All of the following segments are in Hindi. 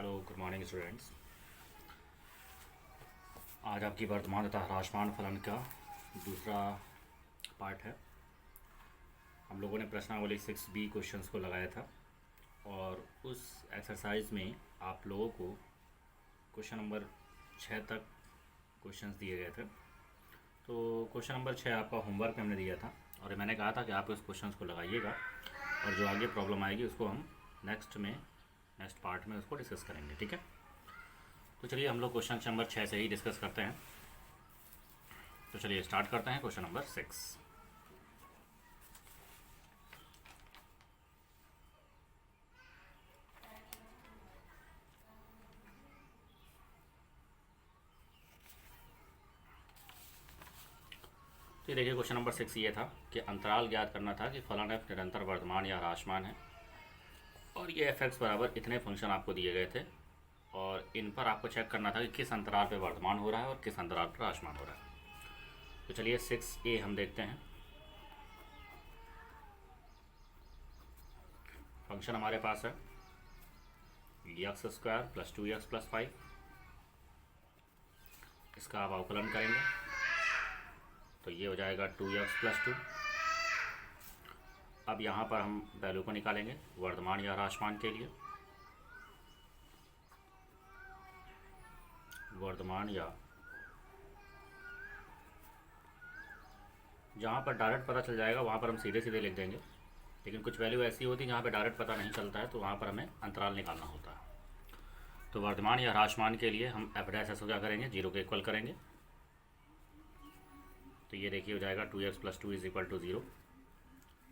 Hello, good morning students. आज आपकी वर्तमान तथा ह्रासमान फलन का दूसरा पार्ट है। हम लोगों ने प्रश्नावली 6B क्वेश्चंस को लगाया था और उस एक्सरसाइज में आप लोगों को क्वेश्चन नंबर 6 तक क्वेश्चंस दिए गए थे। तो क्वेश्चन नंबर 6 आपका होमवर्क में हमने दिया था और मैंने कहा था कि आप उस क्वेश्चंस को लगाइएगा और जो आगे प्रॉब्लम आएगी उसको हम नेक्स्ट पार्ट में उसको डिस्कस करेंगे। ठीक है, तो चलिए हम लोग क्वेश्चन नंबर 6 से ही डिस्कस करते हैं। तो चलिए स्टार्ट करते हैं क्वेश्चन नंबर 6। तो देखिए क्वेश्चन नंबर 6 ये था कि अंतराल ज्ञात करना था कि फलन f निरंतर वर्धमान या ह्रासमान है और ये f(x) बराबर इतने फंक्शन आपको दिए गए थे और इन पर आपको चेक करना था कि किस अंतराल पे वर्धमान हो रहा है और किस अंतराल पर ह्रासमान हो रहा है। तो चलिए 6A हम देखते हैं। फंक्शन हमारे पास है x² + 2x + 5। इसका आप अवकलन करेंगे तो ये हो जाएगा 2x + 2। अब यहाँ पर हम वैल्यू को निकालेंगे वर्धमान या ह्रासमान के लिए। वर्धमान या जहाँ पर डायरेक्ट पता चल जाएगा वहाँ पर हम सीधे सीधे लिख देंगे, लेकिन कुछ वैल्यू ऐसी होती है जहाँ पर डायरेक्ट पता नहीं चलता है तो वहाँ पर हमें अंतराल निकालना होता है। तो वर्धमान या ह्रासमान के लिए हम f' को क्या करेंगे, 0 के इक्वल करेंगे। तो ये देखिए हो जाएगा 2x + 2 = 0,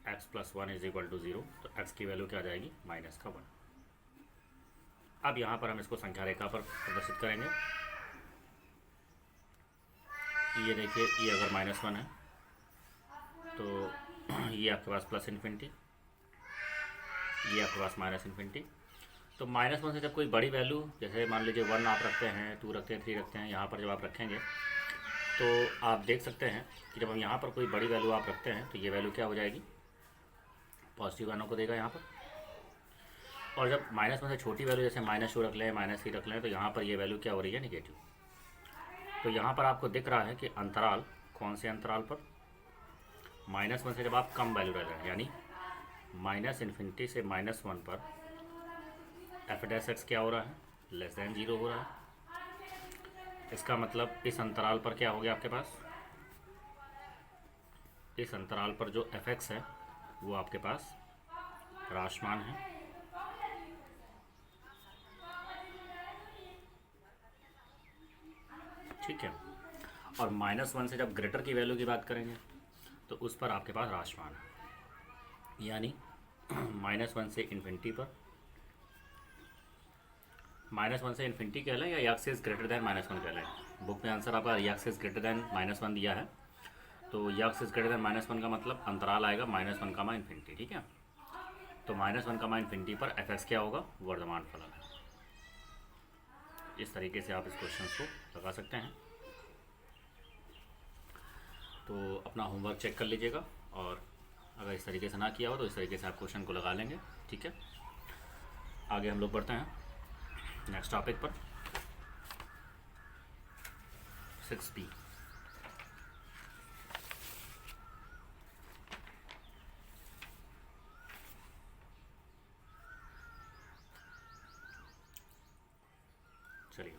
x + 1 = 0। तो x की वैल्यू क्या आ जाएगी, -1। अब यहाँ पर हम इसको संख्या रेखा पर प्रदर्शित करेंगे। ये देखिए ये अगर -1 है तो ये आपके पास +∞, ये आपके पास -∞। तो -1 से जब कोई बड़ी वैल्यू, जैसे मान लीजिए 1 आप रखते हैं, 2 रखते हैं, 3 रखते हैं, यहाँ पर जब आप रखेंगे तो आप देख सकते हैं कि जब हम यहाँ पर कोई बड़ी वैल्यू आप रखते हैं तो ये वैल्यू क्या हो जाएगी, पॉजिटिव मानों को देगा यहाँ पर। और जब -1 से छोटी वैल्यू जैसे -2 रख लें, -3 रख लें तो यहाँ पर ये वैल्यू क्या हो रही है, निगेटिव। तो यहाँ पर आपको दिख रहा है कि अंतराल, कौन से अंतराल पर, -1 से जब आप कम वैल्यू रख रहे हैं यानी -∞ से -1 पर f' क्या हो रहा है, <0 हो रहा है। इसका मतलब इस अंतराल पर क्या हो गया आपके पास, इस अंतराल पर जो f(x) है वो आपके पास ह्रासमान है। ठीक है, और -1 से जब ग्रेटर की वैल्यू की बात करेंगे तो उस पर आपके पास ह्रासमान है, यानी -1 से इन्फिनिटी पर, -1 से इन्फिनिटी कह लें या x > -1 कह लें। बुक में आंसर आपका x > -1 दिया है, तो x > -1 का मतलब अंतराल आएगा -1, ठीक है। तो -1, पर f(x) क्या होगा, वर्धमान फलन है। इस तरीके से आप इस क्वेश्चन को लगा सकते हैं। तो अपना होमवर्क चेक कर लीजिएगा और अगर इस तरीके से ना किया हो तो इस तरीके से आप क्वेश्चन को लगा लेंगे। ठीक है, आगे हम लोग बढ़ते हैं नेक्स्ट टॉपिक पर, 6B। चलिए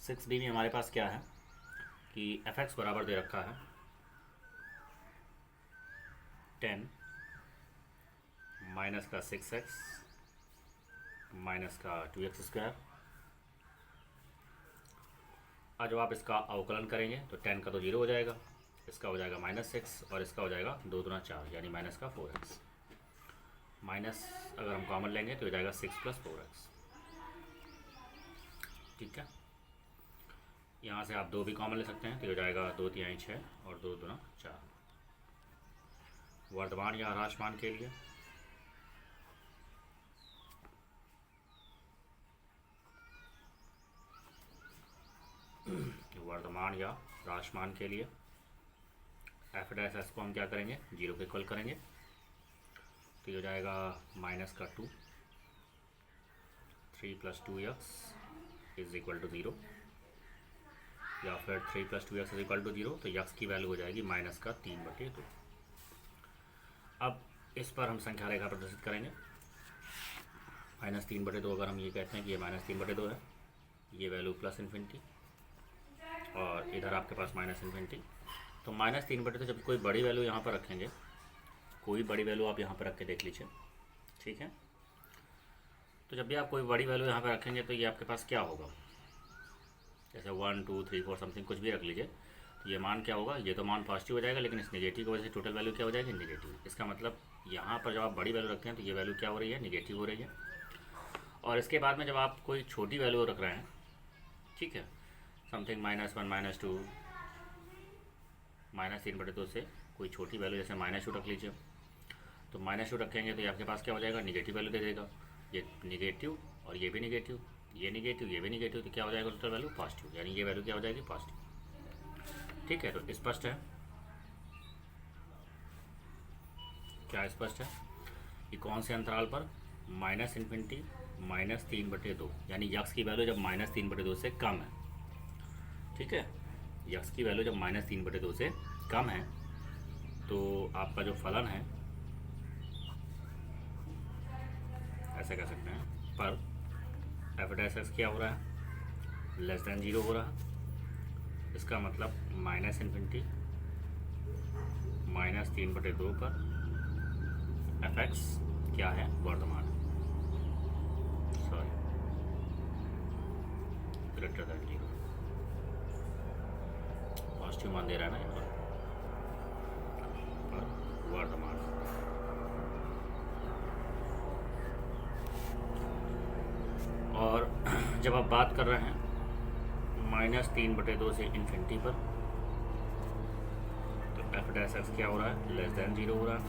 6B में हमारे पास क्या है कि f(x) बराबर दे रखा है 10 - 6x - 2x²। और जब आप इसका अवकलन करेंगे तो 10 का तो 0 हो जाएगा, इसका हो जाएगा -6 और इसका हो जाएगा 2 दूना 4 यानी -4x। माइनस अगर हम कॉमन लेंगे तो हो जाएगा 6 + 4x। ठीक है, यहाँ से आप 2 भी कॉमन ले सकते हैं तो हो जाएगा 2 × 3 = 6 और 2 दूना 4। वर्धमान या ह्रासमान के लिए वर्धमान या ह्रासमान के लिए f' को हम क्या करेंगे, 0 के इक्वल करेंगे तो ये हो जाएगा माइनस का 2, 3 + 2x इज इक्वल टू 0, या फिर 3 + 2x इज इक्वल टू 0। तो यक्स की वैल्यू हो जाएगी माइनस का 3/2। अब इस पर हम संख्या रेखा प्रदर्शित करेंगे। -3/2 अगर हम ये कहते हैं कि ये -3/2 है, ये वैल्यू +∞, और इधर आपके पास -∞। तो -3/2 जब कोई बड़ी वैल्यू यहाँ पर रखेंगे, कोई बड़ी वैल्यू आप यहाँ पर रख के देख लीजिए, ठीक है। तो जब भी आप कोई बड़ी वैल्यू यहाँ पर रखेंगे तो ये आपके पास क्या होगा, जैसे 1 2 3 4 समथिंग कुछ भी रख लीजिए, तो ये मान क्या होगा, ये तो मान पॉजिटिव हो जाएगा, लेकिन इस नेगेटिव की वजह से टोटल वैल्यू क्या हो जाएगी, नेगेटिव। इसका मतलब यहाँ पर जब आप बड़ी वैल्यू रखते हैं तो ये वैल्यू क्या हो रही है, नेगेटिव हो रही है। और इसके बाद में जब आप कोई छोटी वैल्यू रख रहे हैं, ठीक है, समथिंग -1 -2 -3/2 से कोई छोटी वैल्यू जैसे -2 रख लीजिए, तो -2 रखेंगे तो ये आपके पास क्या हो जाएगा, नेगेटिव वैल्यू दे देगा। ये नेगेटिव और ये भी नेगेटिव, ये नेगेटिव ये भी नेगेटिव, तो क्या हो जाएगा टोटल वैल्यू पॉजिटिव, यानी ये वैल्यू क्या हो जाएगी, पॉजिटिव। ठीक है, तो स्पष्ट है, क्या स्पष्ट है कि कौन से अंतराल पर -∞ -3/2, यानी यक्स की वैल्यू जब -3/2 से कम है, ठीक है, यक्स की वैल्यू जब -3/2 से कम है तो आपका जो फलन है, ऐसा कह सकते हैं, पर f' क्या हो रहा है, <0 हो रहा है। इसका मतलब -∞ -3/2 पर f(x) क्या है, वर्तमान, सॉरी, ग्रेटर दैन 0, पॉजिटिव मान दे रहा है ना यहाँ पर वर्तमान। और जब आप बात कर रहे हैं -3/2 से इन्फिनिटी पर, तो f' क्या हो रहा है, <0 हो रहा है।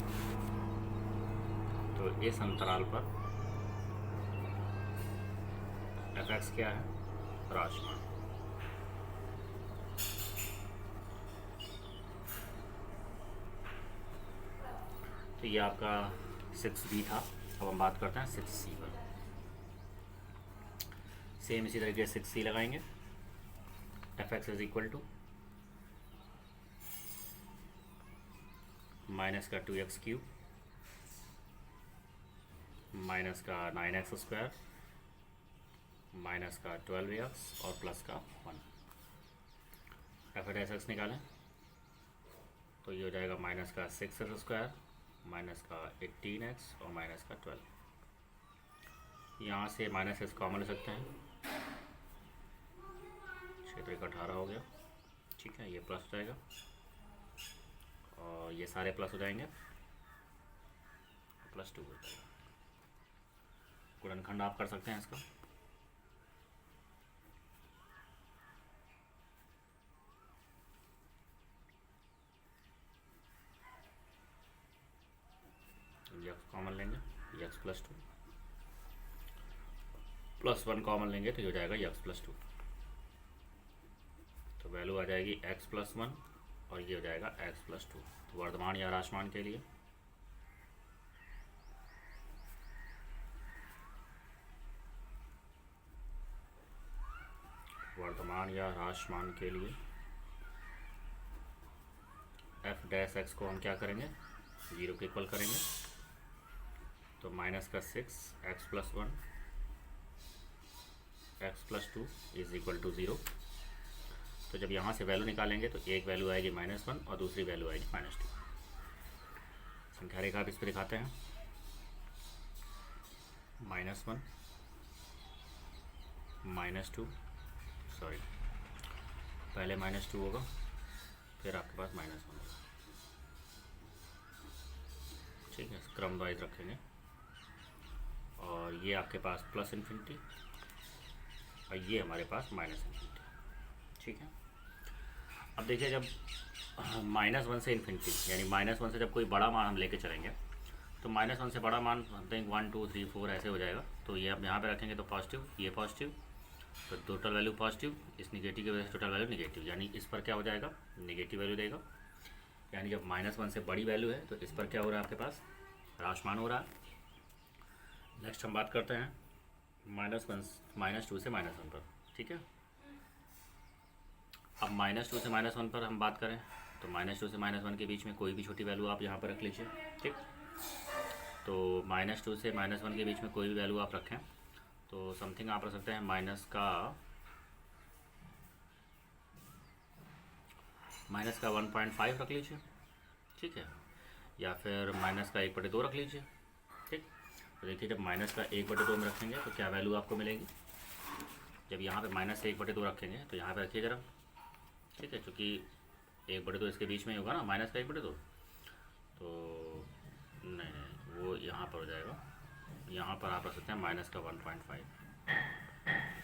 तो इस अंतराल पर f(x) क्या है, राशिमान। तो ये आपका 6b था। अब हम बात करते हैं 6c पर। सेम इसी तरीके से 6c लगाएंगे, f(x) is equal to -2x³ -9x² -12x और +1। f(x) निकालें तो ये हो जाएगा -6x² -18x और -12। यहाँ से -s कॉमन ले सकते हैं, क्षेत्र 18 हो गया, ठीक है, ये प्लस हो जाएगा और ये सारे प्लस हो जाएंगे, +2 हो जाएगा। गुणनखंड आप कर सकते हैं इसका, यक्स कॉमन लेंगे, यक्स +2, +1 कॉमन लेंगे तो ये हो जाएगा यक्स +2। तो वैल्यू आ जाएगी x +1 और ये हो जाएगा x +2। तो वर्तमान या राशमान के लिए f' को हम क्या करेंगे, 0 के इक्वल करेंगे। तो -6 x +1 x +2 is equal to 0। तो जब यहाँ से वैल्यू निकालेंगे तो एक वैल्यू आएगी -1 और दूसरी वैल्यू आएगी -2। संख्या रेखा आप इस पर दिखाते हैं, -1 -2, सॉरी, पहले -2 होगा, फिर आपके पास -1 होगा, ठीक है, क्रम वाइज रखेंगे। और ये आपके पास +∞ और ये हमारे पास -∞, ठीक है। अब देखिए, जब -1 से इन्फिनिटी, यानी -1 से जब कोई बड़ा मान हम लेके चलेंगे तो -1 से बड़ा मान समथिंग 1 2 3 4 ऐसे हो जाएगा। तो ये आप यहाँ पे रखेंगे तो पॉजिटिव, ये पॉजिटिव, तो टोटल वैल्यू पॉजिटिव, इस निगेटिव की वजह से टोटल वैल्यू निगेटिव, यानी इस पर क्या हो जाएगा, नेगेटिव वैल्यू देगा। यानी जब -1 से बड़ी वैल्यू है तो इस पर क्या हो रहा है आपके पास, ह्रासमान हो रहा है। नेक्स्ट हम बात करते हैं -2 से -1 पर। ठीक है, अब -2 से -1 पर हम बात करें तो -2 से -1 के बीच में कोई भी छोटी वैल्यू आप यहाँ पर रख लीजिए। ठीक, तो -2 से -1 के बीच में कोई भी वैल्यू आप रखें तो समथिंग आप रख सकते हैं माइनस का 1.5 रख लीजिए। ठीक है, या फिर -1/2 रख लीजिए। ठीक, तो देखिए जब -1/2 में रखेंगे तो क्या वैल्यू आपको मिलेगी। जब यहाँ पे -1/2 रखेंगे तो यहाँ पे रखिए ज़रा। ठीक है, चूँकि 1/2 इसके बीच में ही होगा ना, -1/2, तो नहीं वो यहाँ पर हो जाएगा। यहाँ पर आप रख सकते हैं -1.5।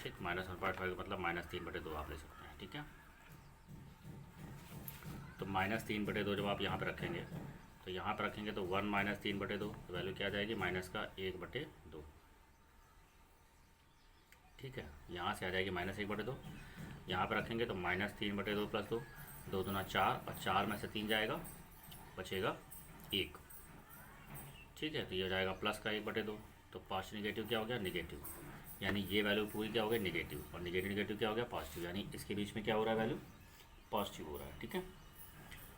ठीक, -1.5 का मतलब -3/2 आप ले सकते हैं। ठीक है, तो -3/2 जब आप यहाँ पर रखेंगे तो यहाँ पर रखेंगे तो 1 - 3/2 वैल्यू क्या आ जाएगी, -1/2। ठीक है, यहाँ से आ जाएगी -1/2। यहाँ पर रखेंगे तो -3/2 + 2, 2 दूना 4, और 4 में से 3 जाएगा, बचेगा 1। ठीक है, तो ये हो जाएगा +1/2। तो पॉजिटिव नेगेटिव क्या हो गया, नेगेटिव, यानी ये वैल्यू पूरी क्या हो गई, नेगेटिव, और नेगेटिव नेगेटिव क्या हो गया, पॉजिटिव, यानी इसके बीच में क्या हो रहा है, वैल्यू पॉजिटिव हो रहा है। ठीक है,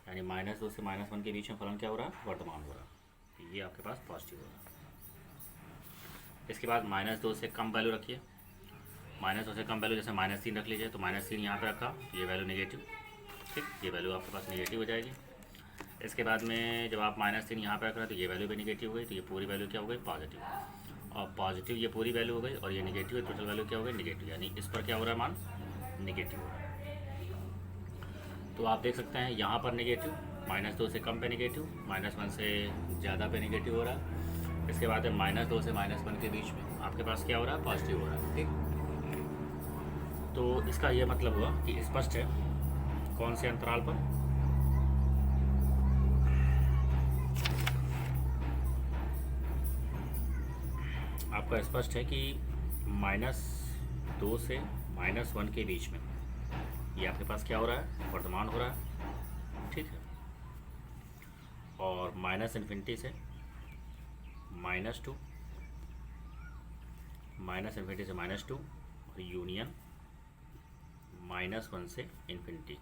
यानी -2 से -1 के बीच में फलन क्या हो रहा है, वर्तमान हो रहा है। तो ये आपके पास पॉजिटिव हो रहा है। इसके बाद -2 से कम वैल्यू रखिए। -2 से कम वैल्यू जैसे -3 रख लीजिए, तो -3 यहाँ पे रखा, ये वैल्यू नेगेटिव। ठीक, ये वैल्यू आपके पास नेगेटिव हो जाएगी। इसके बाद में जब आप -3 यहाँ पे रख रहे हैं तो ये वैल्यू भी नेगेटिव हो गई, तो ये पूरी वैल्यू क्या हो गई, पॉजिटिव। और पॉजिटिव ये पूरी वैल्यू हो गई, और ये नेगेटिव, टोटल वैल्यू क्या हो गई, नेगेटिव, यानी इस पर क्या हो रहा है, मान नेगेटिव हो रहा है। तो आप देख सकते हैं यहाँ पर नेगेटिव, -2 से कम पे नेगेटिव, -1 से ज़्यादा पे नेगेटिव हो रहा है। इसके बाद -2 से -1 के बीच में आपके पास क्या हो रहा है, पॉजिटिव हो रहा है। ठीक, तो इसका ये मतलब हुआ कि स्पष्ट है कौन से अंतराल पर, आपका स्पष्ट है कि -2 से -1 के बीच में ये आपके पास क्या हो रहा है, वर्तमान हो रहा है। ठीक है, और -∞ से -2, -∞ से -2, और यूनियन -1 से ∞,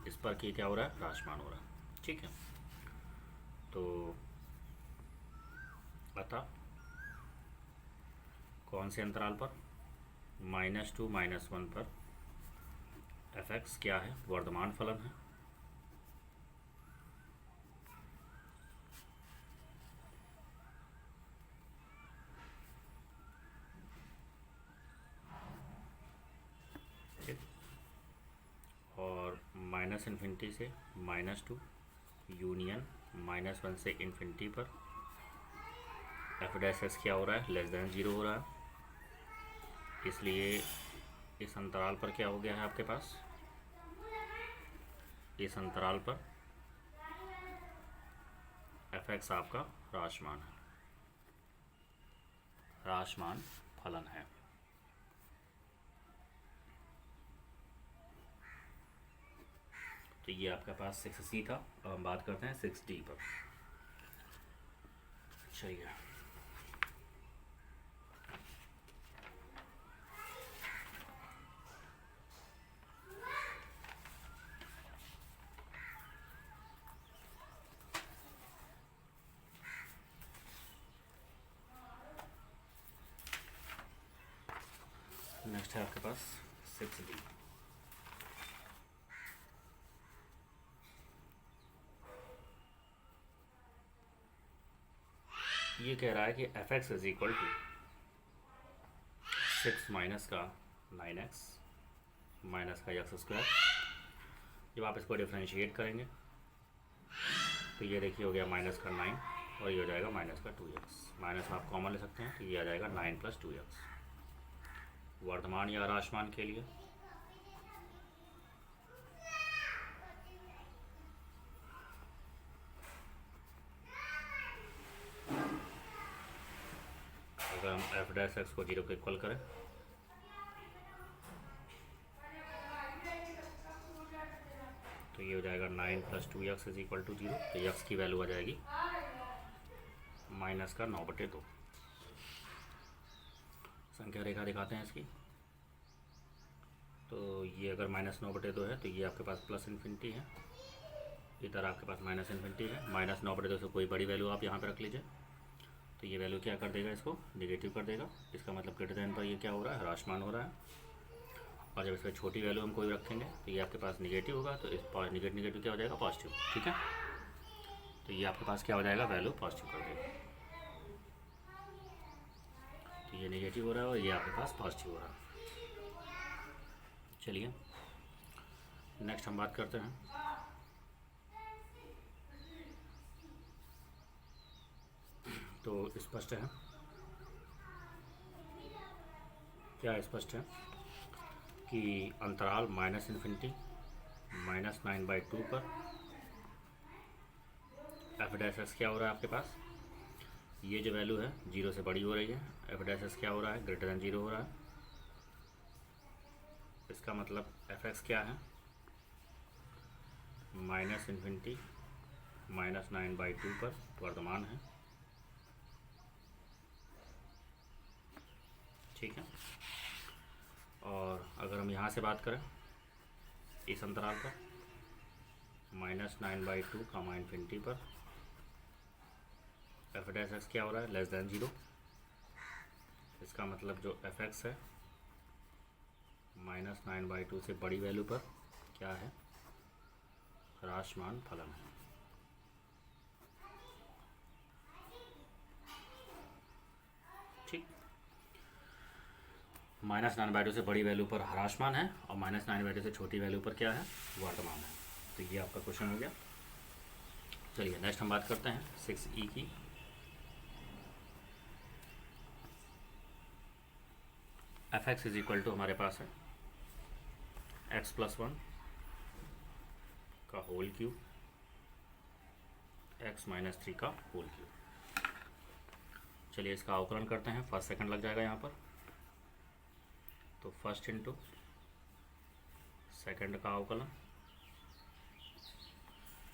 इस पर की क्या हो रहा है, ह्रासमान हो रहा है। ठीक है, तो अतः कौन से अंतराल पर, -2 -1 पर f(x) क्या है, वर्तमान फलन है। ठीक, और -∞ से -2 यूनियन -1 से ∞ पर f(x) क्या हो रहा है, <0 हो रहा है। इसलिए इस अंतराल पर क्या हो गया है आपके पास, इस अंतराल पर f(x) आपका ह्रासमान है, ह्रासमान फलन है। तो ये आपके पास 6C था। अब हम बात करते हैं 6D पर। चलिए, नेक्स्ट है आपके पास 6D। ये कह रहा है कि f(x) = 6 माइनस का 9x माइनस का x²। जब आप इसको डिफ्रेंशिएट करेंगे तो ये देखिए हो गया -9, और ये हो जाएगा -2x। माइनस आप कॉमन ले सकते हैं, तो ये आ जाएगा 9 + 2x। वर्तमान या ह्रासमान के लिए अगर हम f(x) को 0 के इक्वल करें तो ये हो जाएगा 9 + 2x = 0। तो x की वैल्यू आ जाएगी माइनस का 9/2। संख्या रेखा दिखाते हैं इसकी। तो ये अगर -9/2 है तो ये आपके पास प्लस इन्फिनिटी है, इधर आपके पास माइनस इन्फिनिटी है। -9/2 से कोई बड़ी वैल्यू आप यहाँ पे रख लीजिए, तो ये वैल्यू क्या कर देगा, इसको नेगेटिव कर देगा। इसका मतलब ग्रेटर देन पर ये क्या हो रहा है, ह्रासमान हो रहा है। और जब इसमें छोटी वैल्यू हम कोई रखेंगे तो ये आपके पास नेगेटिव होगा, तो इस नेगेटिव क्या हो जाएगा, पॉजिटिव। ठीक है, तो ये आपके पास क्या हो जाएगा, वैल्यू पॉजिटिव कर देगा। तो ये नेगेटिव हो रहा है और ये आपके पास पॉजिटिव हो रहा है। चलिए नेक्स्ट हम बात करते हैं। तो स्पष्ट है, क्या स्पष्ट है कि अंतराल -∞ -9/2 पर f' क्या हो रहा है आपके पास, ये जो वैल्यू है 0 से बड़ी हो रही है। f' क्या हो रहा है, ग्रेटर देन 0 हो रहा है। इसका मतलब f(x) क्या है, -∞ -9/2 पर वर्तमान है। ठीक है, और अगर हम यहाँ से बात करें इस अंतराल पर -9/2 ∞ पर f' क्या हो रहा है, लेस देन 0। इसका मतलब जो f(x) है -9/2 से बड़ी वैल्यू पर क्या है, ह्रासमान फलन है। ठीक, -9/2 से बड़ी वैल्यू पर ह्रासमान है और -9/2 से छोटी वैल्यू पर क्या है, वर्तमान है। तो ये आपका क्वेश्चन हो गया। चलिए नेक्स्ट हम बात करते हैं 6e की। f(x) = हमारे पास है x+1 का होल क्यूब x-3 का होल क्यूब। चलिए इसका अवकलन करते हैं, फर्स्ट सेकंड लग जाएगा यहाँ पर। तो फर्स्ट इंटू सेकंड का अवकलन,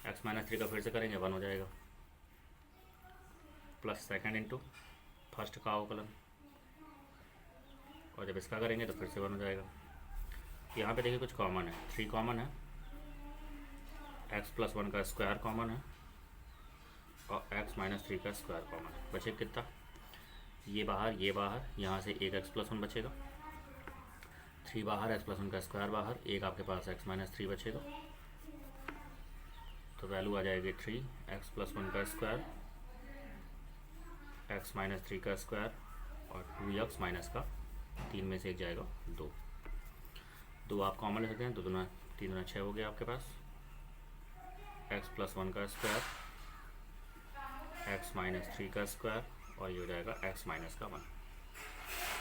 x-3 का फिर से करेंगे 1 हो जाएगा, प्लस सेकंड इंटू फर्स्ट का अवकलन, और जब इसका करेंगे तो फिर से 1 हो जाएगा। यहाँ पे देखिए कुछ कॉमन है, 3 कॉमन है, x+1 का स्क्वायर कॉमन है और x-3 का स्क्वायर कॉमन है। बचे कितना, ये बाहर, यहाँ से एक x+1 बचेगा, 3 बाहर, x+1 का स्क्वायर बाहर, एक आपके पास x-3 बचेगा। तो वैल्यू आ जाएगी 3 x+1 का स्क्वायर, x-3 का स्क्वायर और 2x माइनस का 3 में से एक जाएगा 2। 2 आप कॉमन ले सकते हैं, 2 दूना 3 दूना 6 हो गया आपके पास। x+1 का स्क्वायर, x-3 का स्क्वायर और ये हो जाएगा x- का 1।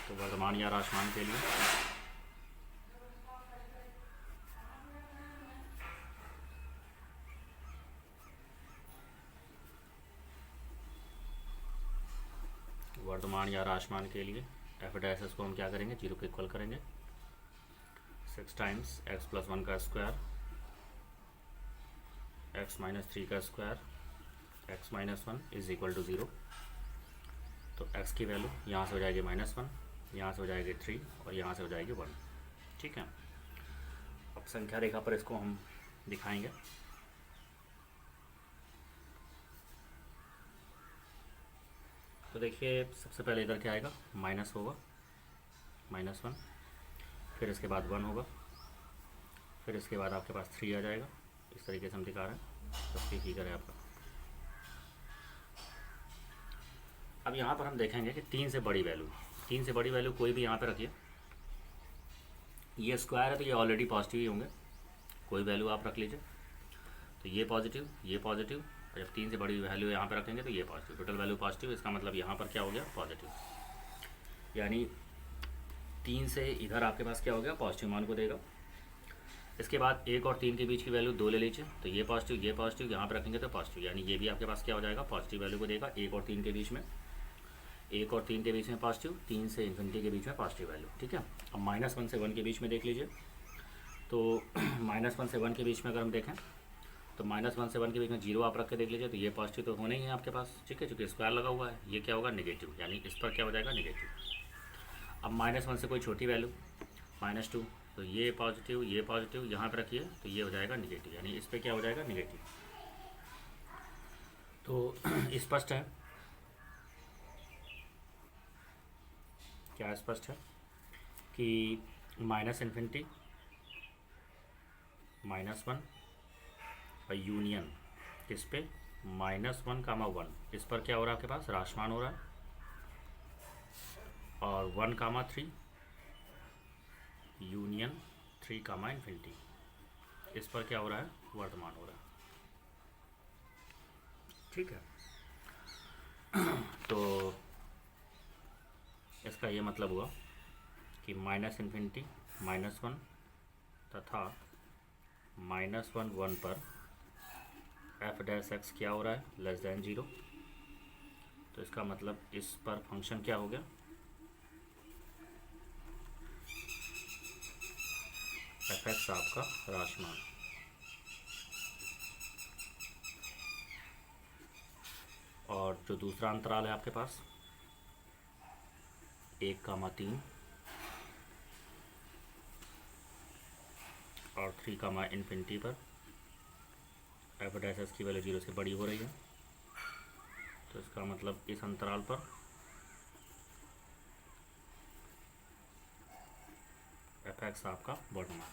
तो वर्तमान या ह्रासमान के लिए f' को हम क्या करेंगे, 0 के इक्वल करेंगे। 6 टाइम्स x+1 का स्क्वायर, x-3 का स्क्वायर, x-1 = 0। तो x की वैल्यू यहाँ से हो जाएगी -1, यहाँ से हो जाएगी 3 और यहाँ से हो जाएगी 1। ठीक है, अब संख्या रेखा पर इसको हम दिखाएंगे। तो देखिए सबसे पहले इधर क्या आएगा, माइनस होगा, -1, फिर इसके बाद 1 होगा, फिर इसके बाद आपके पास 3 आ जाएगा। इस तरीके से हम दिखा रहे हैं, सबकी फिगर है आपका। अब यहाँ पर हम देखेंगे कि 3 से बड़ी वैल्यू कोई भी यहाँ पे रखिए। ये स्क्वायर है तो ये ऑलरेडी पॉजिटिव ही होंगे, कोई वैल्यू आप रख लीजिए। तो ये पॉजिटिव, और जब 3 से बड़ी वैल्यू यहाँ पे रखेंगे तो ये पॉजिटिव, टोटल वैल्यू पॉजिटिव। इसका मतलब यहाँ पर क्या हो गया, पॉजिटिव। यानी 3 से इधर आपके पास क्या हो गया, पॉजिटिव मान को देगा। इसके बाद 1 और 3 के बीच की वैल्यू 2 ले लीजिए, तो ये पॉजिटिव यहाँ पर रखेंगे तो पॉजिटिव, यानी ये भी आपके पास क्या हो जाएगा, पॉजिटिव वैल्यू को देगा। 1 और 3 के बीच में, 1 और 3 के बीच में पॉजिटिव, 3 से इन्फिनिटी के बीच में पॉजिटिव वैल्यू। ठीक है, अब -1 से 1 के बीच में देख लीजिए। तो -1 से 1 के बीच में अगर हम देखें तो -1 से 1 के बीच में 0 आप रख के देख लीजिए, तो ये पॉजिटिव तो होना ही है आपके पास, ठीक है, चूँकि स्क्वायर लगा हुआ है, ये क्या होगा नेगेटिव, यानी इस पर क्या हो जाएगा नेगेटिव। अब -1 से कोई छोटी वैल्यू -2, तो ये पॉजिटिव यहाँ पर रखिए, तो ये हो जाएगा नेगेटिव, यानी इस पर क्या हो जाएगा नेगेटिव। तो स्पष्ट है, क्या स्पष्ट है कि -∞, -1 और यूनियन किस पे, -1, 1 इस पर क्या हो रहा है आपके पास राशमान हो रहा है, और 1, 3 यूनियन 3, इस पर क्या हो रहा है वर्तमान हो रहा है, ठीक है। तो इसका ये मतलब हुआ कि -∞, -1 तथा -1, 1 पर f' क्या हो रहा है <0। तो इसका मतलब इस पर फंक्शन क्या हो गया, f आपका राशमान। और जो दूसरा अंतराल है आपके पास 1, 3 और 3, पर f' की वैल्यू 0 से बड़ी हो रही है, तो इसका मतलब इस अंतराल पर f आपका वर्तमान।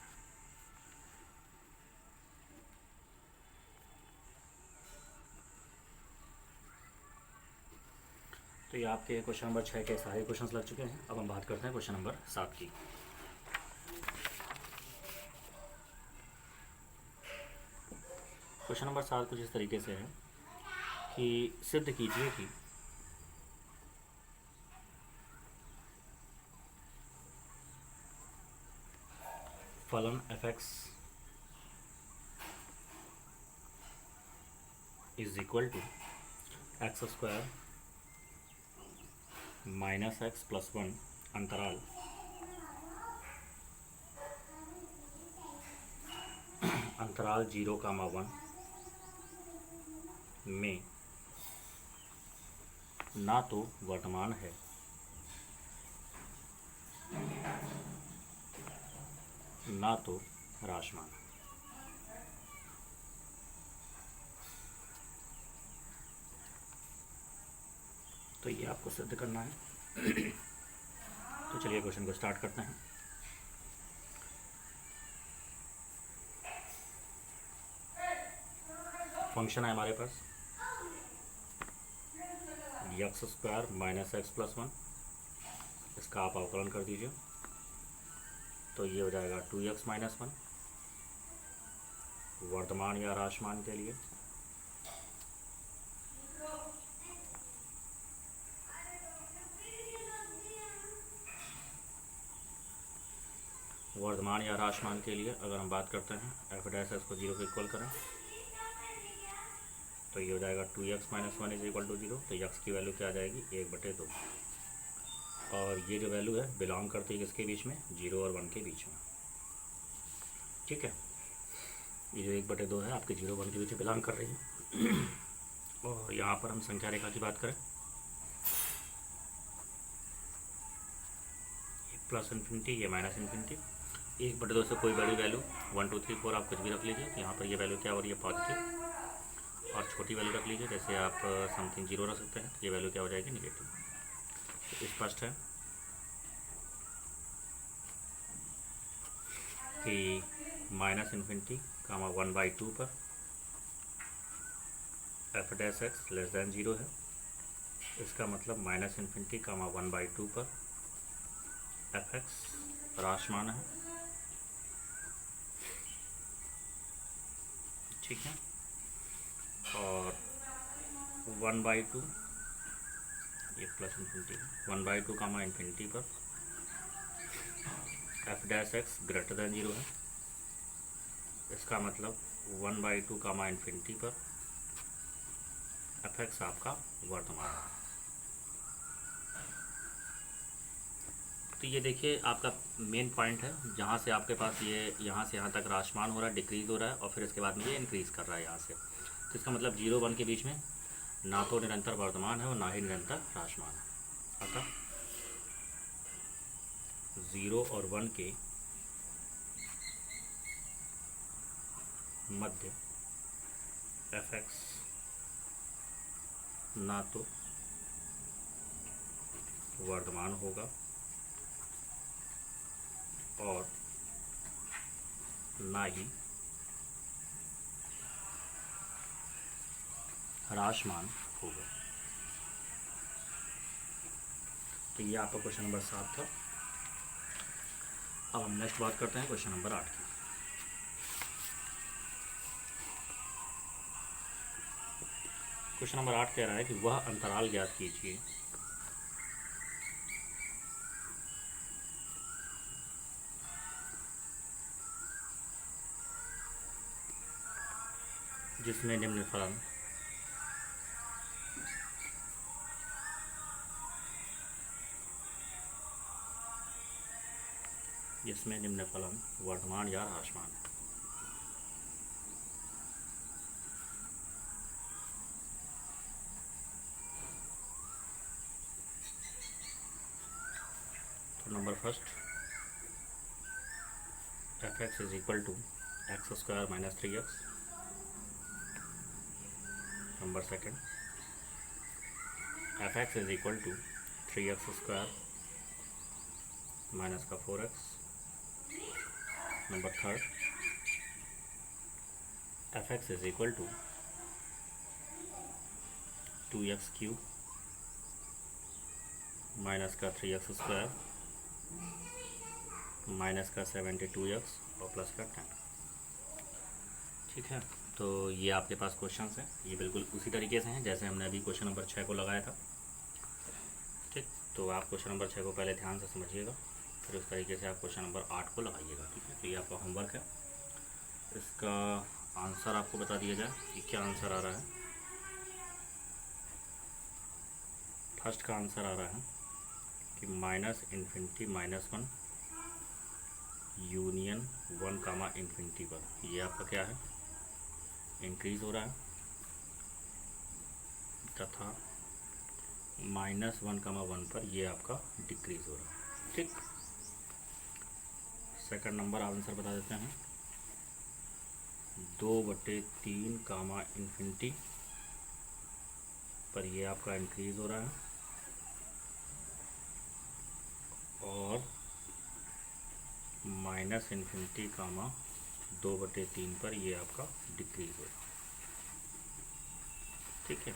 तो ये आपके क्वेश्चन नंबर 6 के सारे क्वेश्चंस लग चुके हैं। अब हम बात करते हैं क्वेश्चन नंबर 7 की। क्वेश्चन नंबर 7 कुछ इस तरीके से है कि सिद्ध कीजिए कि फलन f(x) is equal to x² -x+1 अंतराल अंतराल 0, 1 में ना तो वर्तमान है ना तो राशमान। तो ये आपको सिद्ध करना है। तो चलिए क्वेश्चन को स्टार्ट करते हैं। फंक्शन है हमारे पास x² -x+1, इसका आप अवकलन कर दीजिए, तो ये हो जाएगा 2x - 1 वर्तमान या राशमान के लिए, वर्तमान या राशमान के लिए अगर हम बात करते हैं f' को 0 के इक्वल करें, तो ये हो जाएगा 2x - 1 इज इक्वल टू 0। तो x की वैल्यू क्या आ जाएगी 1/2, और ये जो वैल्यू है बिलोंग करती है किसके बीच में 0 और 1 के बीच में, ठीक है। ये जो 1/2 है आपके 0 1 के बीच में बिलोंग कर रही है। और यहाँ पर हम संख्या रेखा की बात करें, ये +∞, ये -∞, 1/2 से कोई बड़ी वैल्यू 1 2 3 4 आप कुछ भी रख लीजिए। यहाँ पर ये वैल्यू क्या हो रही है पॉजिटिव, और छोटी वैल्यू रख लीजिए, जैसे आप समथिंग 0 रख सकते हैं, ये वैल्यू क्या हो जाएगी नेगेटिव। तो स्पष्ट है कि -∞, 1/2 पर f' 0 है, इसका मतलब -∞, 1/2 पर f(x) राशमान है, ठीक है। और 1/2 ये +∞, 1/2, ∞ पर f' ग्रेटर देन 0 है, इसका मतलब 1/2, ∞ पर f(x) आपका वर्तमान है। तो ये देखिए आपका मेन पॉइंट है, जहाँ से आपके पास ये यहाँ से यहाँ तक ह्रासमान हो रहा है, डिक्रीज़ हो रहा है, और फिर इसके बाद में ये इंक्रीज़ कर रहा है यहाँ से। तो इसका मतलब 0 1 के बीच में ना तो निरंतर वर्धमान है और ना ही निरंतर ह्रासमान है। अतः 0 और 1 के मध्य fx ना तो वर्धमान होगा और ना ही ह्रासमान होगा। तो ये आपका क्वेश्चन नंबर 7 था। अब हम नेक्स्ट बात करते हैं क्वेश्चन नंबर 8 की। क्वेश्चन नंबर 8 कह रहा है कि वह अंतराल ज्ञात कीजिए जिसमें निम्न फलन वर्धमान या ह्रासमान है। तो number first fx is equal to x square minus 3x। Number second fx is equal to 3x square minus का 4x। Number third fx is equal to 2x cube minus का 3x स्क्वायर माइनस का 72x और प्लस का 10। ठीक है, तो ये आपके पास क्वेश्चंस हैं, ये बिल्कुल उसी तरीके से हैं जैसे हमने अभी क्वेश्चन नंबर 6 को लगाया था। ठीक, तो आप क्वेश्चन नंबर 6 को पहले ध्यान से समझिएगा, फिर उस तरीके से आप क्वेश्चन नंबर 8 को लगाइएगा। ठीक है, तो ये आपका होमवर्क है। इसका आंसर आपको बता दिया जाए कि क्या आंसर आ रहा है। फर्स्ट का आंसर आ रहा है कि -∞ -1 यूनियन 1, इन्फिनिटी पर ये आपका क्या है, इंक्रीज़ हो रहा है, तथा -1, 1 पर ये आपका डिक्रीज़ हो रहा है। ठीक, सेकंड नंबर आंसर बता देते हैं। 2/3, इन्फिनिटी पर ये आपका इंक्रीज़ हो रहा है, और -∞, 2/3 पर ये आपका डिक्रीज़ हो रहा है। ठीक है,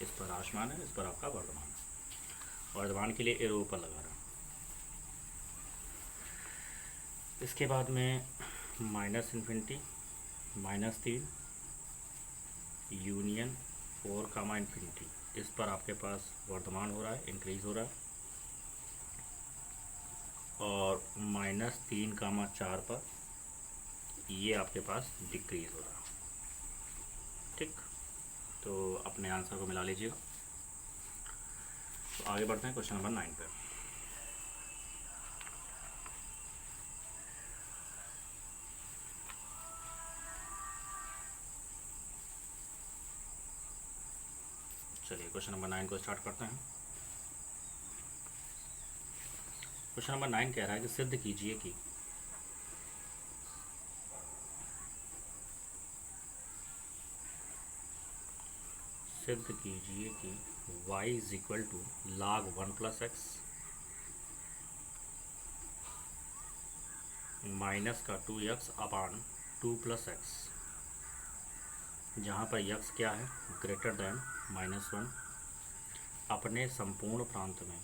इस पर ह्रासमान है, इस पर आपका वर्धमान है। वर्धमान के लिए एरो ऊपर लगा रहा है। इसके बाद में -∞, -3 यूनियन 4, इन्फिनिटी, इस पर आपके पास वर्धमान हो रहा है, इंक्रीज़ हो रहा है, और -3, 4 पर ये आपके पास डिक्रीज़ हो रहा है। ठीक, तो अपने आंसर को मिला लीजिएगा। तो आगे बढ़ते हैं क्वेश्चन नंबर 9 पे। चलिए क्वेश्चन नंबर 9 को स्टार्ट करते हैं। क्वेश्चन नंबर 9 कह रहा है कि सिद्ध कीजिए कि y is equal to log 1 + x minus का 2x अपान 2 + x, जहाँ पर x क्या है, ग्रेटर देन -1, अपने संपूर्ण प्रांत में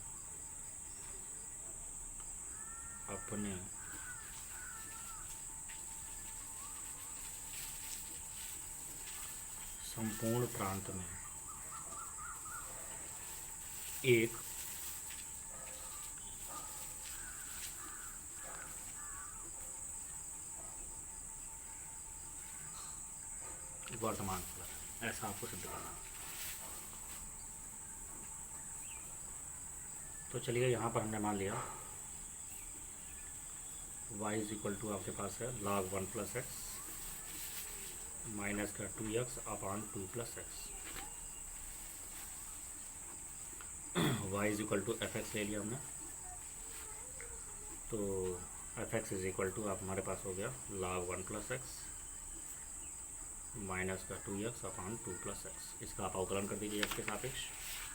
एक वर्तमान फलन, ऐसा आपको सिद्ध करना है। तो चलिए यहाँ पर हमने मान लिया वाई इज इक्वल टू आपके पास है log 1 प्लस एक्स माइनस का 2x upon 2 plus x. Y is equal to f x ले लिया हमने, तो f x is equal to आप हमारे पास हो गया log 1 प्लस एक्स माइनस का 2x अपॉन 2 प्लस एक्स। इसका आप अवकलन कर दीजिए x के सापेक्ष,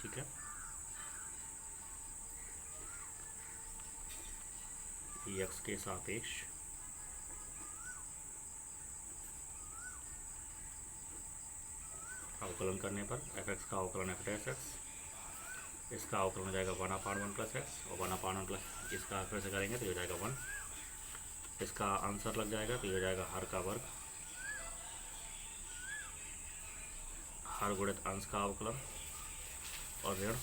ठीक है। x के सापेक्ष अवकलन करने पर एफ एक्स का अवकलन एफ डैश एक्स, इसका अवकलन हो जाएगा 1/1 प्लस एक्स और 1/1 प्लस इसका फिर से करेंगे तो हो जाएगा 1, इसका आंसर लग जाएगा तो ये हो जाएगा हर का वर्ग, हर गुणित अंश का अवकलन और ऋण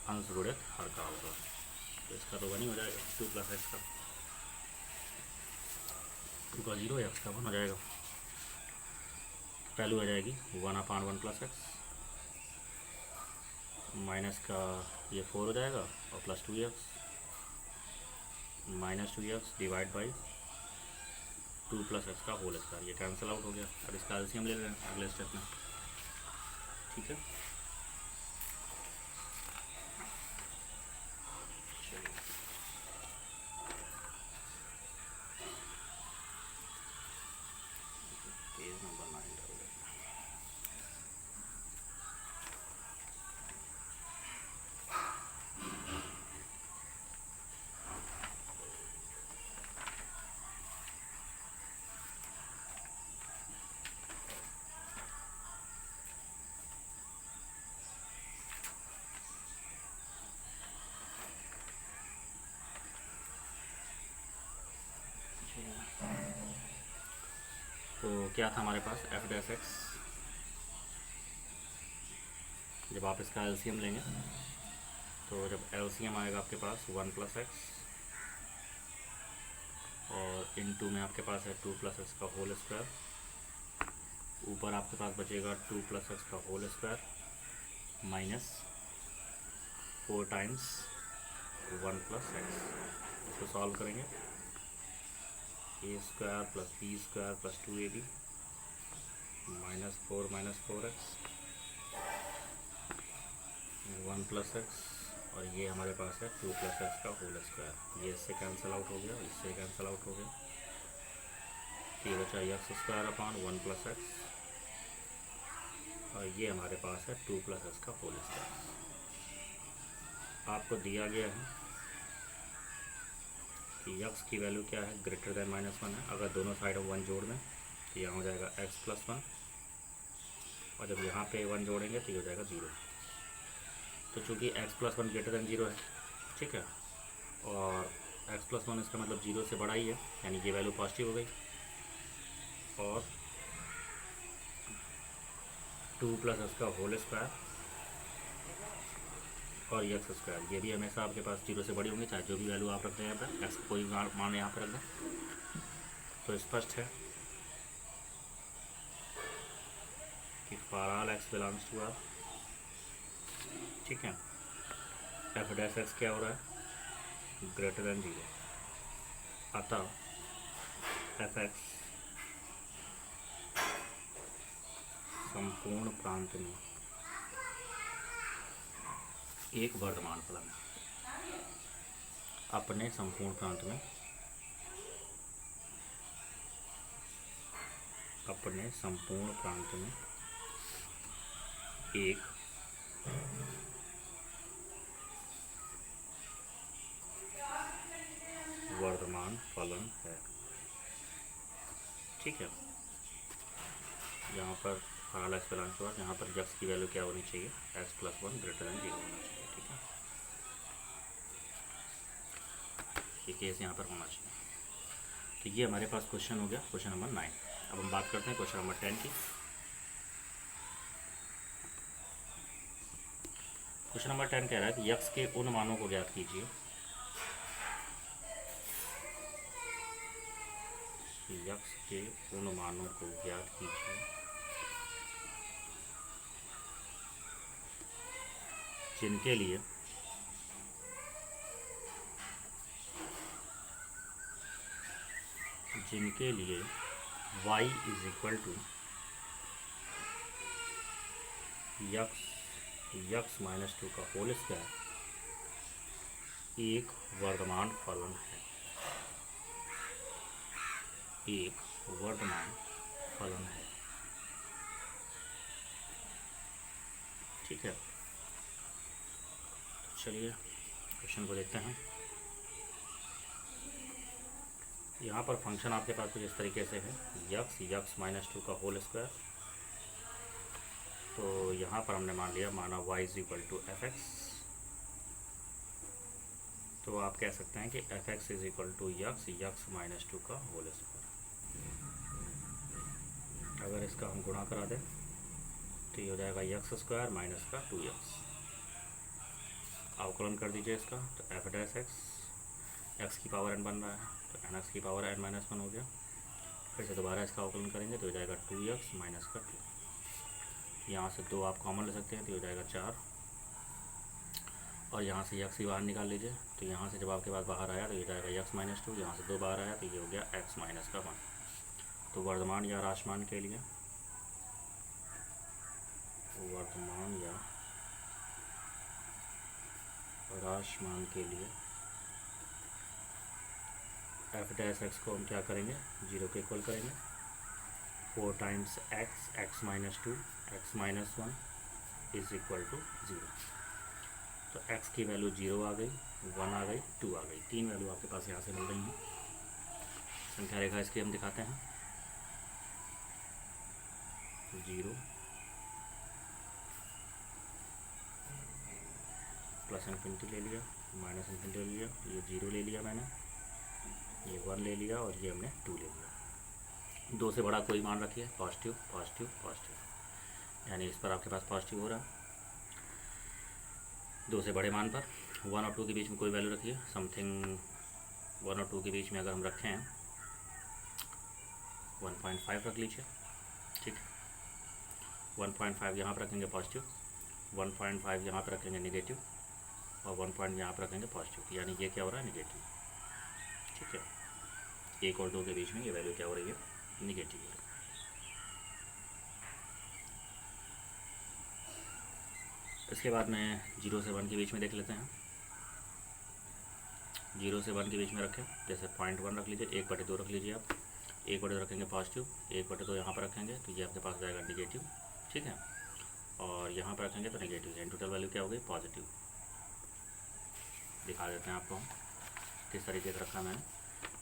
अंश गुणित हर का अवकलन। तो इसका तो 1 ही हो जाएगा 2 प्लस एक्स का, 2 का 0 एक्स का 1 हो जाएगा। वैल्यू आ जाएगी 1/1 प्लस एक्स माइनस का ये 4 हो जाएगा और plus 2x minus 2x divide by 2 plus x का होल स्क्वायर। ये कैंसिल आउट हो गया। अब इसका एलसीएम ले रहे हैं अगले स्टेप में, ठीक है। पेज नंबर 9 तो क्या था हमारे पास एफ डैश एक्स, जब आप इसका एलसीएम लेंगे तो जब एलसीएम आएगा आपके पास 1 प्लस एक्स और इनटू में आपके पास है 2 प्लस एक्स का होल स्क्वायर, ऊपर आपके पास बचेगा 2 प्लस एक्स का whole square minus 4 times 1 plus x. इसको सॉल्व करेंगे, a square plus b square plus 2ab minus 4 1 plus x और ये हमारे पास है 2 प्लस एक्स का होल स्क्वायर। ये इससे कैंसिल आउट हो गया, इससे कैंसिल आउट हो गया, ये बचा x square upon 1 plus x और ये हमारे पास है 2 प्लस एक्स का होल स्क्वायर। आपको दिया गया है कि x की वैल्यू क्या है, ग्रेटर देन -1 है। अगर दोनों साइड में 1 जोड़ दें तो यहाँ हो जाएगा x प्लस 1 और जब यहाँ पे 1 जोड़ेंगे तो ये हो जाएगा 0। तो चूँकि x प्लस 1 ग्रेटर देन 0 है, ठीक है, और x प्लस 1 इसका मतलब 0 से बड़ा ही है, यानी ये वैल्यू पॉजिटिव हो गई। और 2 प्लस एक्स का होल स्क्वायर और एक्स स्क्वायर, ये भी हमेशा आपके पास 0 से बड़ी होंगी, चाहे जो भी वैल्यू आप रखते हैं यहाँ पर, एक्स कोई मान यहाँ पर रख दें। तो स्पष्ट है कि for all x belongs to R, ठीक है, एफ डैश एक्स क्या हो रहा है, ग्रेटर देन 0। अतः एफ एक्स संपूर्ण प्रांत में एक वर्तमान फलन है। अपने संपूर्ण प्रांत में, अपने संपूर्ण प्रांत में एक वर्तमान फलन है, ठीक है। यहाँ पर for x belongs to R, यहाँ पर एक्स की वैल्यू क्या होनी चाहिए, एक्स प्लस 1 ग्रेटर देन 0 होना चाहिए, ठीक है। ये केस यहाँ पर होना चाहिए। तो ये हमारे पास क्वेश्चन हो गया, क्वेश्चन नंबर 9। अब हम बात करते हैं क्वेश्चन नंबर 10 की। क्वेश्चन नंबर 10 कह रहा है कि यक्स के उन मानों को ज्ञात कीजिए, यक्स के उन मानों को ज्ञात कीजिए जिनके लिए जिनके लिए y is equal to x minus 2 का होल स्क्वायर एक वर्धमान फलन है, एक वर्धमान फलन है। ठीक है, चलिए क्वेश्चन को देखते हैं। यहाँ पर फंक्शन आपके पास कुछ इस तरीके से है, यक्स माइनस 2 का होल स्क्वायर। तो यहाँ पर हमने माना y is equal to f x. तो आप कह सकते हैं कि f x is equal to x minus 2 का होल स्क्वायर। अगर इसका हम गुणा करा दें तो ये हो जाएगा यक्स स्क्वायर माइनस का 2x। अवकलन कर दीजिए इसका, तो एफ डैश एक्स की पावर n बन रहा है, तो एन एक्स की पावर n माइनस 1 हो गया। फिर से दोबारा इसका अवकलन करेंगे तो हो जाएगा 2x माइनस का 2। यहाँ से 2 आप कॉमन ले सकते हैं तो हो जाएगा 4, और यहाँ से यक्स ही बाहर निकाल लीजिए। तो यहाँ से जब आपके पास बाहर आया तो ये जाएगा यक्स माइनस 2, यहाँ से 2 बाहर आया तो ये हो गया एक्स माइनस का 1। तो वर्धमान या राशमान के लिए एफ डैश एक्स को हम क्या करेंगे, 0 के इक्वल करेंगे। 4 times x minus 2 x minus 1 is equal to 0। तो x की वैल्यू 0 आ गई, 1 आ गई, 2 आ गई, 3 वैल्यू आपके पास यहाँ से मिल रही हैं। संख्या रेखा इसकी हम दिखाते हैं, 0 प्लस इन्फिनिटी ले लिया, माइनस इन्फिनिटी ले लिया, ये 0 ले लिया मैंने, ये 1 ले लिया और ये हमने 2 ले लिया। 2 से बड़ा कोई मान रखिए, पॉजिटिव पॉजिटिव पॉजिटिव, यानी इस पर आपके पास पॉजिटिव हो रहा है। 2 से बड़े मान पर 1 और 2 के बीच में कोई वैल्यू रखिए, समथिंग 1 और 2 के बीच में अगर हम रखें 1.5 रख लीजिए। ठीक है, 1.5 यहाँ पर रखेंगे पॉजिटिव, 1.5 यहाँ पर रखेंगे नेगेटिव, और 1 पॉइंट यहाँ पर रखेंगे पॉजिटिव, यानी ये क्या हो रहा है, नेगेटिव। ठीक है, 1 और 2 के बीच में ये वैल्यू क्या हो रही है, नेगेटिव है। इसके बाद में 0 से 1 के बीच में देख लेते हैं। 0 से 1 के बीच में रखें, जैसे 0.1 रख लीजिए, 1/2 रख लीजिए आप, 1/2 रखेंगे पॉजिटिव, 1/2 यहाँ पर रखेंगे तो ये आपके पास जाएगा नेगेटिव। ठीक है, और यहाँ पर रखेंगे तो नेगेटिव, यानी टोटल वैल्यू क्या हो गई, पॉजिटिव। दिखा देते हैं आपको किस तरीके से रखा मैंने।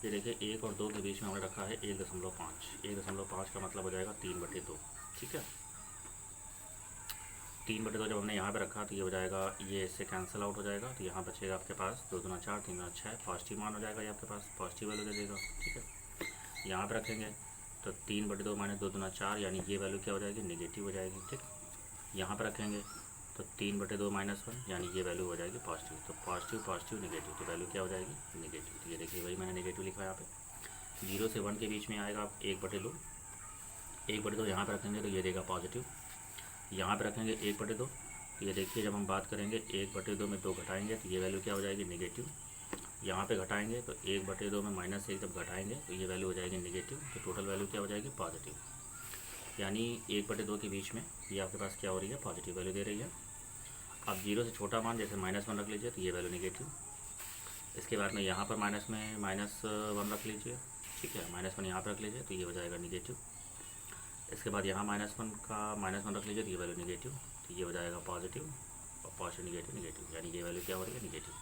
ये देखिए 1 और 2 के बीच में हमने रखा है 1.5, 1.5 का मतलब हो जाएगा 3/2। ठीक है, 3/2 जब हमने यहाँ पे रखा तो ये हो जाएगा, ये इससे कैंसिल आउट हो जाएगा, तो यहाँ बचेगा आपके पास 2 दूना 4 3 दूना 6, पॉजिटिव मान हो जाएगा, ये आपके पास पॉजिटिव वैल्यू दे देगा। ठीक है, यहाँ पे रखेंगे तो 3/2 माइनस 2 दूना 4, यानी ये वैल्यू क्या हो जाएगी, नेगेटिव हो जाएगी। ठीक, यहाँ पर रखेंगे तो 3/2 माइनस 1, यानी ये वैल्यू हो जाएगी पॉजिटिव। तो पॉजिटिव पॉजिटिव नेगेटिव, तो वैल्यू क्या हो जाएगी, नेगेटिव। तो ये देखिए भाई मैंने नेगेटिव लिखा है यहाँ पे। 0 से 1 के बीच में आएगा 1/2, 1/2 यहाँ पर रखेंगे तो ये देगा पॉजिटिव। यहाँ पर रखेंगे 1/2, तो ये देखिए जब हम बात करेंगे 1/2 में 2 घटाएंगे तो ये वैल्यू क्या हो जाएगी, नेगेटिव। यहाँ पे घटाएंगे तो 1/2 में -1 जब घटाएंगे तो ये वैल्यू हो जाएगी नेगेटिव। तो टोटल वैल्यू क्या हो जाएगी, पॉजिटिव। यानी 1/2 के बीच में ये आपके पास क्या हो रही है, पॉजिटिव वैल्यू दे रही है। अब 0 से छोटा मान जैसे -1 रख लीजिए तो ये वैल्यू नेगेटिव। इसके बाद में यहाँ पर -1 रख लीजिए। ठीक है, -1 यहाँ पर रख लीजिए तो ये हो जाएगा नेगेटिव। इसके बाद यहाँ -1 रख लीजिए तो ये वैल्यू नेगेटिव, तो ये हो जाएगा पॉजिटिव, और पॉजिटिव नेगेटिव नेगेटिव, यानी ये वैल्यू क्या हो रही है, नेगेटिव।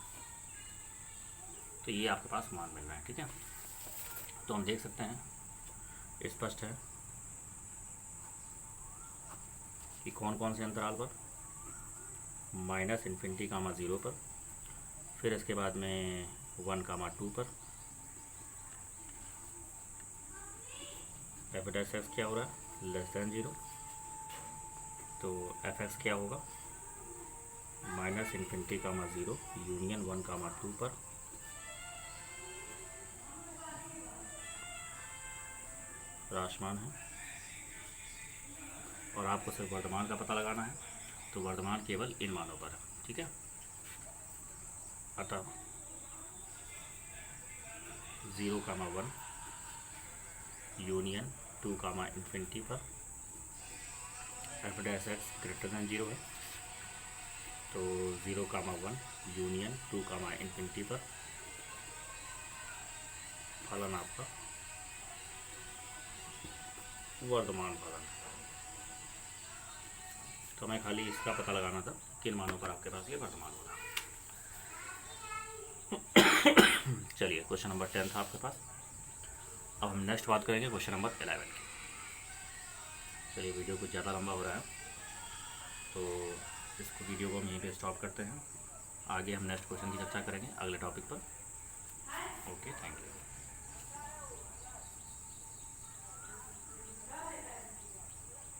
तो ये आपके पास मान मिल रहा है। ठीक है, तो हम देख सकते हैं, स्पष्ट है कि कौन कौन से अंतराल पर, -∞, 0 पर, फिर इसके बाद में 1, 2 पर एफ डैश एक्स क्या हो रहा है, <0। तो एफ एक्स क्या होगा, -∞, 0 यूनियन 1, 2 पर राशमान है, और आपको सिर्फ वर्धमान का पता लगाना है। तो वर्धमान केवल इन मानों पर है। ठीक है, अतः 0, 1 यूनियन 2 कामा इन्फिनिटी पर F dash x greater than 0 है, तो 0 कामा 1 यूनियन 2 कामा इन्फिनिटी पर फलन आपका वर्तमान फलन। तो हमें खाली इसका पता लगाना था किन मानों पर आपके पास ये वर्तमान होगा। चलिए क्वेश्चन नंबर 10 था आपके पास। अब हम नेक्स्ट बात करेंगे क्वेश्चन नंबर 11 की। चलिए वीडियो कुछ ज़्यादा लंबा हो रहा है, तो इसको वीडियो को हम यहीं पे स्टॉप करते हैं। आगे हम नेक्स्ट क्वेश्चन की चर्चा करेंगे अगले टॉपिक पर। Okay, thank you.